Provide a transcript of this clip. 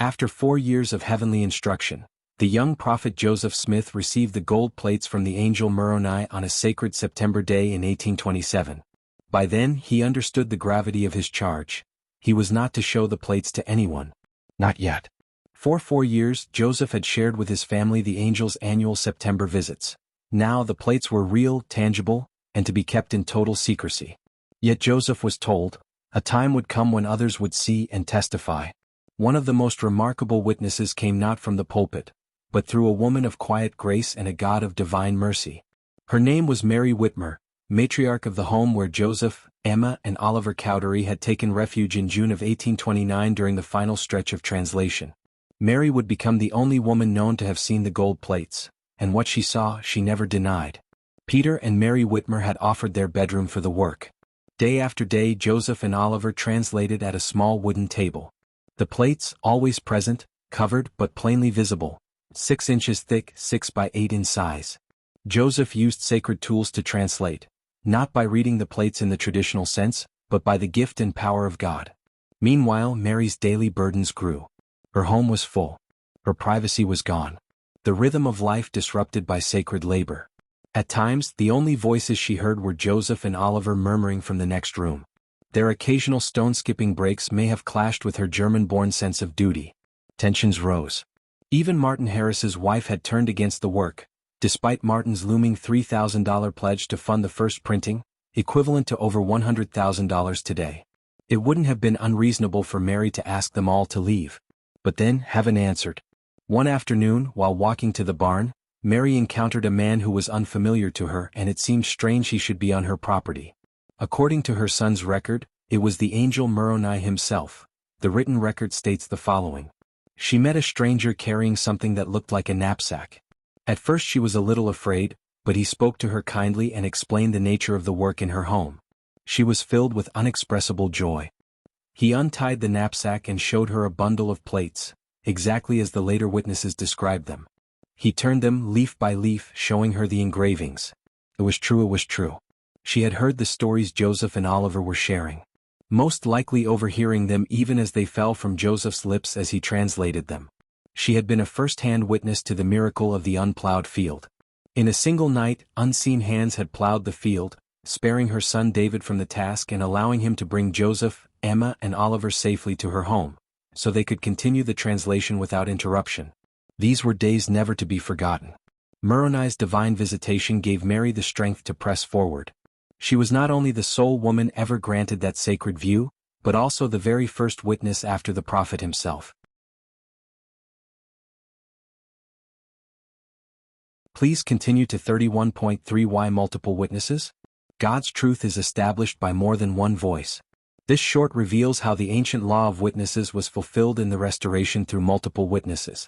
After 4 years of heavenly instruction, the young prophet Joseph Smith received the gold plates from the angel Moroni on a sacred September day in 1827. By then he understood the gravity of his charge. He was not to show the plates to anyone. Not yet. For 4 years Joseph had shared with his family the angel's annual September visits. Now the plates were real, tangible, and to be kept in total secrecy. Yet Joseph was told, a time would come when others would see and testify. One of the most remarkable witnesses came not from the pulpit, but through a woman of quiet grace and a God of divine mercy. Her name was Mary Whitmer, matriarch of the home where Joseph, Emma, and Oliver Cowdery had taken refuge in June of 1829 during the final stretch of translation. Mary would become the only woman known to have seen the gold plates, and what she saw she never denied. Peter and Mary Whitmer had offered their bedroom for the work. Day after day Joseph and Oliver translated at a small wooden table. The plates, always present, covered but plainly visible, 6 inches thick, 6 by 8 in size. Joseph used sacred tools to translate, not by reading the plates in the traditional sense, but by the gift and power of God. Meanwhile Mary's daily burdens grew. Her home was full. Her privacy was gone. The rhythm of life disrupted by sacred labor. At times, the only voices she heard were Joseph and Oliver murmuring from the next room. Their occasional stone-skipping breaks may have clashed with her German-born sense of duty. Tensions rose. Even Martin Harris's wife had turned against the work, despite Martin's looming $3,000 pledge to fund the first printing, equivalent to over $100,000 today. It wouldn't have been unreasonable for Mary to ask them all to leave. But then heaven answered. One afternoon, while walking to the barn, Mary encountered a man who was unfamiliar to her, and it seemed strange he should be on her property. According to her son's record, it was the angel Moroni himself. The written record states the following. She met a stranger carrying something that looked like a knapsack. At first she was a little afraid, but he spoke to her kindly and explained the nature of the work in her home. She was filled with unexpressible joy. He untied the knapsack and showed her a bundle of plates, exactly as the later witnesses described them. He turned them leaf by leaf, showing her the engravings. It was true, it was true. She had heard the stories Joseph and Oliver were sharing, most likely overhearing them even as they fell from Joseph's lips as he translated them. She had been a first-hand witness to the miracle of the unplowed field. In a single night, unseen hands had plowed the field, sparing her son David from the task and allowing him to bring Joseph, Emma, and Oliver safely to her home, so they could continue the translation without interruption. These were days never to be forgotten. Moroni's divine visitation gave Mary the strength to press forward. She was not only the sole woman ever granted that sacred view, but also the very first witness after the prophet himself. Please continue to 31.3. Why multiple witnesses? God's truth is established by more than one voice. This short reveals how the ancient law of witnesses was fulfilled in the restoration through multiple witnesses.